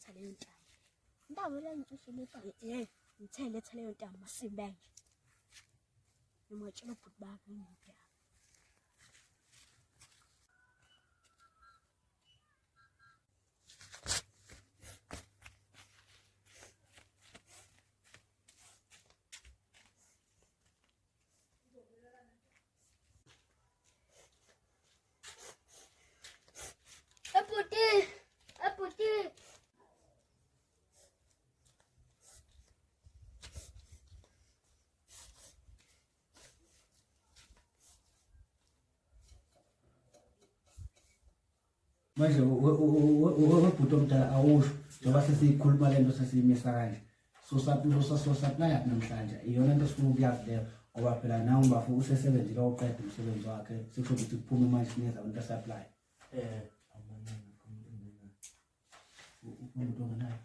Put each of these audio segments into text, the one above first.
letha leyo ntamo. Ndawo la ngicishwe letha ngithe letha leyo ntamo masimbe nje. Noma ngitshela ubhuti bakhe ngiphi. Aputi. Manje ubhuti omdala awusho njengoba sesiyikhuluma le nto sesiyimisa kanje so supply up namhlanje iyona nto sifuna ukuyazi leyo ngoba phela nawe bafuna usesebenzile oqeda umsebenzi wakhe sekusho ukuthi kuphume manje sinikeza abantu besupply umuntu onganayo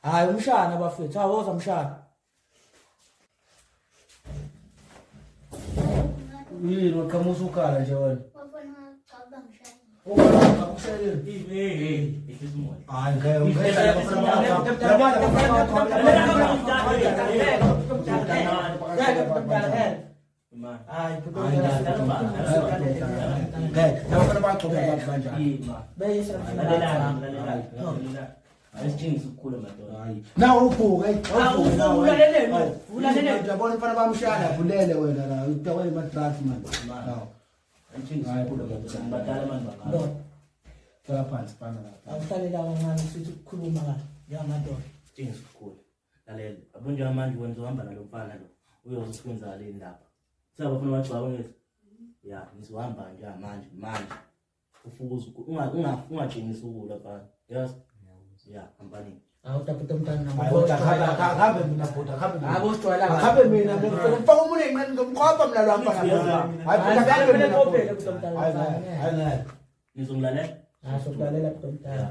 hayi umshana bafethu awoza umshana yini waqhamusa ukhala nje wena nawe uvuka uyabona mfana bamshaya vulele wena la utawele madrags man Tala phansi pana lapha awuhlalela kancane sithi ukukhuluma la yamadoda Things cool. Lalela abunje amanje wenza uhamba nalomfana lo uyozikwenza le ndaba. Sabafuna bagcaba ngithi ya ngizohamba nje manje ufukuza ungajinisa ukula phana. Yes. Ya hampani. awutaputa umntana akabe mina bhuti abo sitwala akabe mina ngifaka umuntu encane ngomkhopha mina lapha hayi Ngizonglalela. asokulalela puta umntana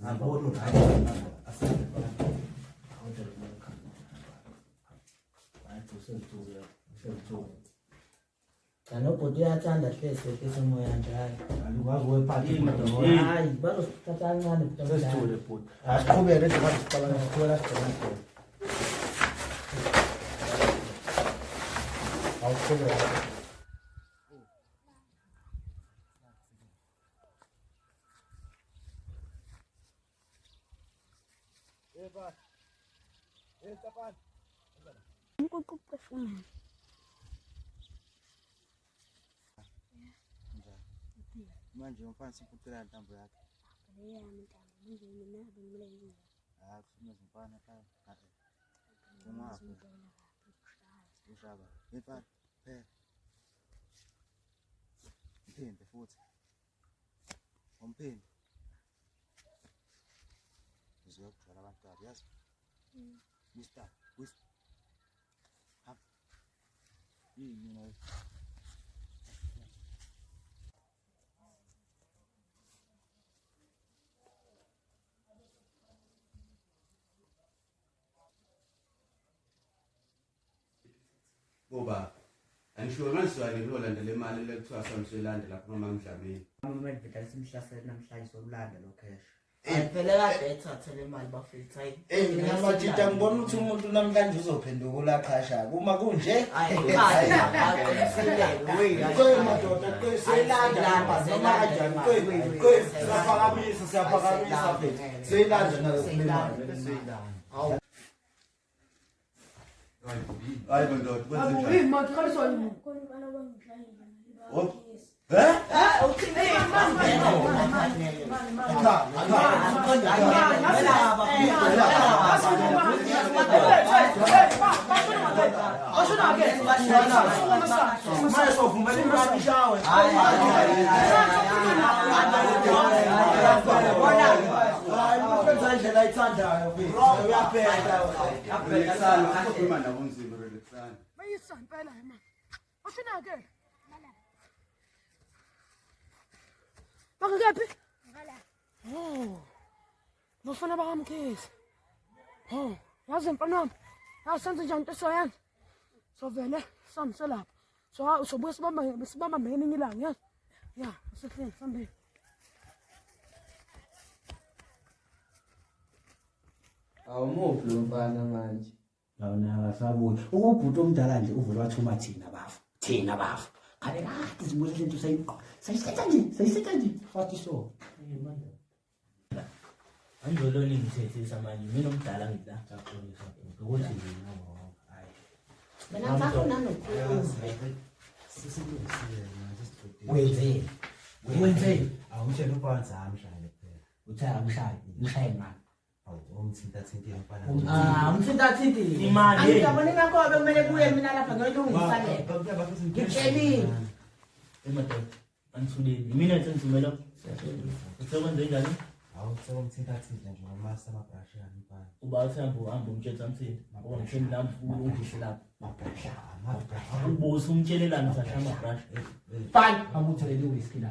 hamba wona kanobhuti uyathanda hlese kesemoya njalo alukwazi wephathi hayi bazosithatha kancane puta sesithule bhuti asiqhubeke nje basicabanga siqhubeka sibheka awuqhubeka manje umfana simputhela intambo yakhe Manje mina bengimlenzile. kushunyeza umfana phela ushaba mfana phela mphinde futhi umphinde uzokujwala abantu abo yazi Mr. Whisper ha yini nayo Boba angisho ngasizwa ngilolandela imali lekuthiwa samselande lapha noma ngidlamini Mama ngibhedala simhlasela namhlanje solanda lo cash. phela kade ethathe le mali bafethu hayi Mina mathita ngibona ukuthi umuntu namhlanje uzophenduka ulaqhasha uma kunje madoda kweselanda noma kanjani siyaphakamisa futhi selanda nayo hayi bandoda kwenze njani Bafana bakamkhize. Oh, yazi mfana wami. Yasenze njani into soyani? Sovele samse lapha. So sobuye sibamba ngeningi ilanga yazi. Ya, asehleni sambeni. Awumuphi lo mfana manje? Yawona akasabuyi. Ukubhuta omdala nje uvele wathuma thina bafu. Kale kade sibuye lento sayisetha nje. Fathi so. Anjoloni ngithethisa manje mina omdala ngidla Saxolisa ukuthi mina hayi. Mina ngifuna nokukhuluma. Wenzeni? Awumtshela ubanza amshaya kuphela. Uthaya umshaye ngani? Awu umthinta-thinta yamfana. Umthinta-thinta. Imali. Angijabule ngakho kumele kuye mina lapha ngiyolungisa le. Ngitshelile. Emadoda anithulile mina sengithumela usebenze njani Awu sekumthinta-thinta nje ngamasa amabrashi ami mfana. uba uthemba uhamba umtshela mthini ngoba ngithemba namfulo ungise lapha Amabrashi. ubusa umtshelelana usasha amabrashi Fine, amuthelele whisky la.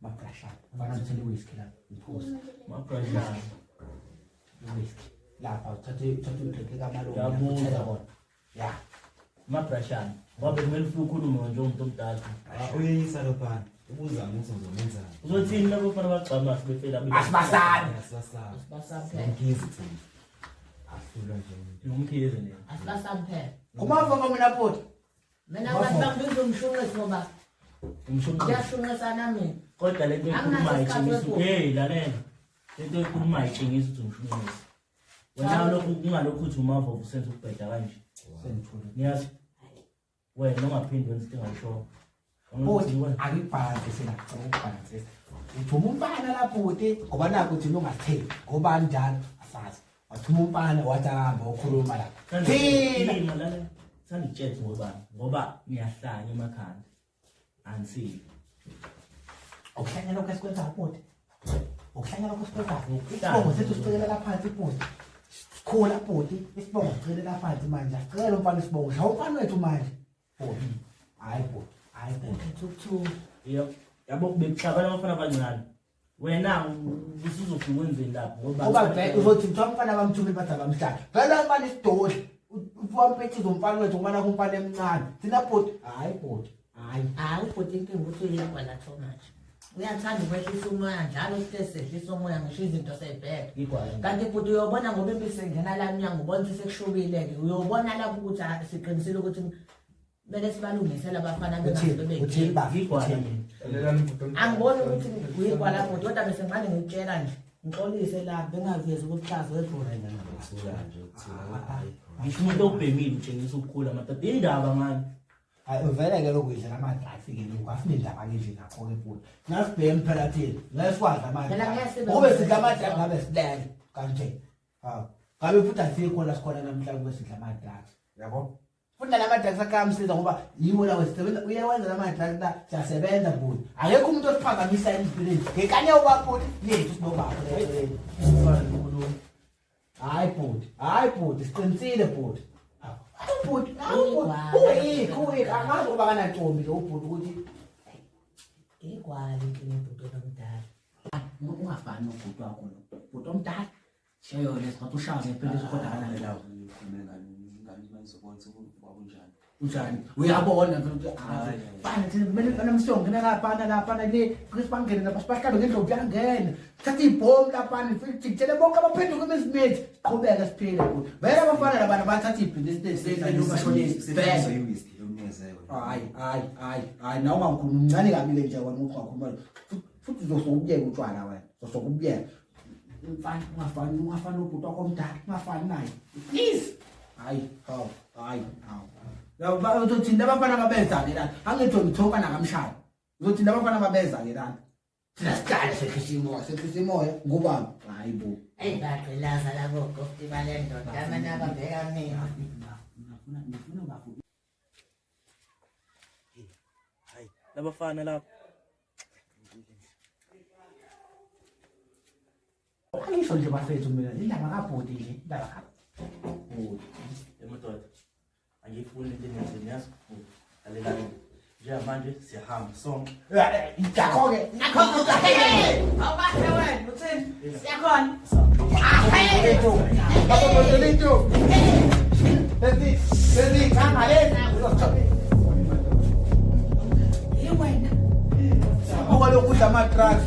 Mabrashana. Abanamthele whisky la. Iphuza. amabrashi Whisky. Lapha uthathe udrink kamalo. Yabuza. Ya. amabrashana ngoba kumele ufike ukhulume nje umuntu omdala Uyeyisa lo mfana. Ubuzama ukuthi uzomenzani. uzothini labo bafana bagcama sibefela Asibasani. Asibasaba. Asibasaphela. Ngizi thina. Ahlulwa nje umuntu. nomkhize nje Asibasaphela. Kumava mina bhuti. Mina abantu bangibiza umshunqisi ngoba umshunqisi ngiyashunqisa nami. kodwa lento ekhuluma Anginaso ayitshengisi isikhathi hey lalela lento ekhuluma ayitshengisi ukuthi umshunqisi wena lokhu ungalokhu uthi umava usenze ukubheda kanje Sengithule. niyazi wena ungaphindi wenza into engayisho Bhuti, akubhalanse sina. Akubhalanse. Uthuma umfana lapho bhuti ngoba nakho uthi ungatheli. Ngoba njalo asazi. Wathuma umfana wathi ahamba ukhuluma la. Thina sanditshetse ngoba niyahlanya emakhanda ansile ukuhlanya lokho esikwenza bhuti. Ukuhlanya lokho esikwenza. Isibongo sethu sicekelela phansi bhuti. Sikhula bhuti. Isibongo sicekelela phansi manje. Sicela umfana isibongo. Shawu umfana wethu manje. Bhuti. Hayi bhuti. yabo bekuhlabana abafana abancane wena usuzofika wenzeni lapho Ngoba vele uzothi mthiwa umfana bamthumile bathi abamhlanga. Vele umfana isidodla. Uwampethiza umfana wethu umfana kumfana emncane. Thina bhuti. Hayi bhuti. Hayi ubhuti inkinga ukuthi uyekwa la too much. Uyathanda ukwehlisa umoya njalo sehlisa umoya ngisho izinto seyibheka. igwala Kanti futhi uyobona ngoba impisi engena la mnyango ubona ukuthi sekushubile-ke uyobona lapho ukuthi siqinisile ukuthi kumele sibalungisele abafana Uthini bafi. igwala angiboni ukuthi uyigwala futhi kodwa bese ngimane ngikutshela nje ngixolise la bengavezi ukubuhlaza webhula Usuka nje ukuthina. ngisho umuntu obhemile utshengisa ukukhula madoda indaba manje Hayi vele ke lokudla nama-drugs ke lokhu afune indaba nje lapho ke bhuti. Nasibheke emphakathini. Ngesikwazi ama-drugs. Kube sidla ama-drugs ngabe silele kanje. Hawu. Ngabe futhi asikho la sikhona namhlanje kube sidla ama-drugs. Yabo? Funda nama-drugs akamsiza ngoba yiwo lawo sisebenza uyawenza nama-drugs la siyasebenza bhuti. Akekho umuntu osiphazamisa empilweni. Ngekanye ubabhuti lethu sibobapho. Hayi bhuti siqinisile bhuti. Bhuti, uyikho angazi ukuba kanantombi lo bhuti ukuthi igwala inkinga ubhuti omdala ungafani nobhuti wakho lo. Bhuti omdala. Sheyo lesikhathi ushaze phela ukodwa kanale lawo. Unjani? Uyabona ukuthi hayi. Bani thina kumele namsonke lapha le Chris bangene lapha sibahlabe ngendlovu yangena. Thatha ibhomu lapha futhi ngitshele bonke abaphenduka emizimeti. Siqhubeka siphile bhuti. Vele abafana labantu bathatha ibhizinisi sesizwe lomashonisi. Hayi nawe ungakhuluma uncane kabile nje wena ungakhuluma. Futhi uzosokubuyeka utshwala wena. Uzosokubuyeka. Ungafani nobhuti wakho omdala. Ungafani naye. Please. Hayi. La uzothi labafana babenza ke la. Angithi ngithoka nakamshaya. Uzothi labafana babenza ke la. Thina siqale sekhisa imoya ngubani? Hayi bo. eyi bagqilaza labo gofti bale ndoda amanye ababheka mina Ngifuna ungafuthi. hayi labafana lapho Angisho nje bafethu mina indaba kabhodi nje indaba kabhodi. emadoda angifuni into enenzeni yazi alelani njengamanje siyahamba sonke. Ngakho-ke awubahle wena uthini siyakhona wena ngoba lokudla ama-drugs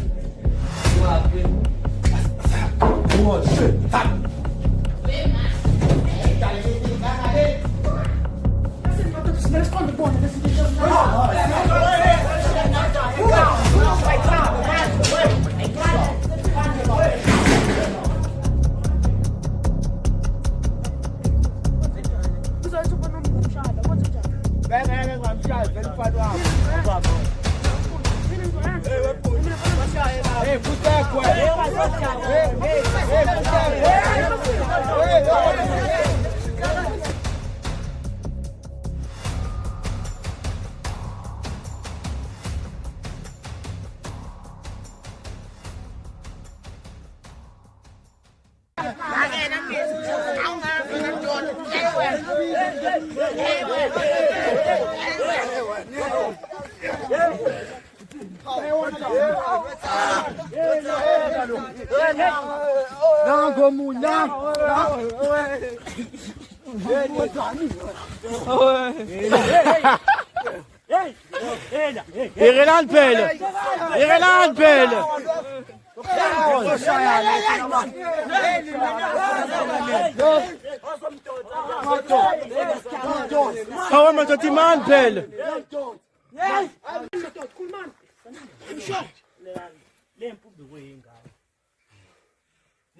Ireland Pele. Ireland Pele. How am I to man Pele?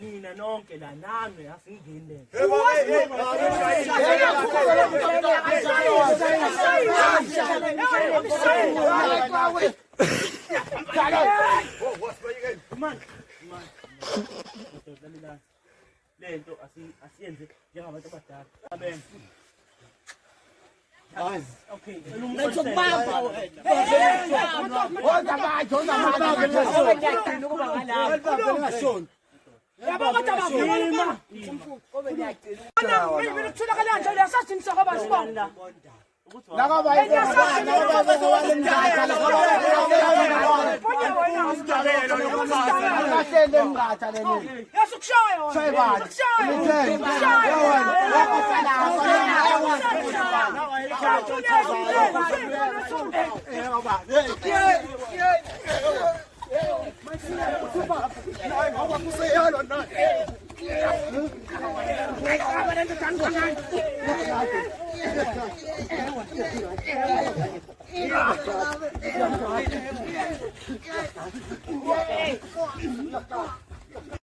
Nina nonke la nami asingene. Lento asiyenze njengabantu abadala. Amen. Okay. Ngizokubamba wena. Honda manje, honda manje. Yabo kodwa bavuma. Mina kutholakala kanje lesathi sakaba sibonga. nakaba Hey!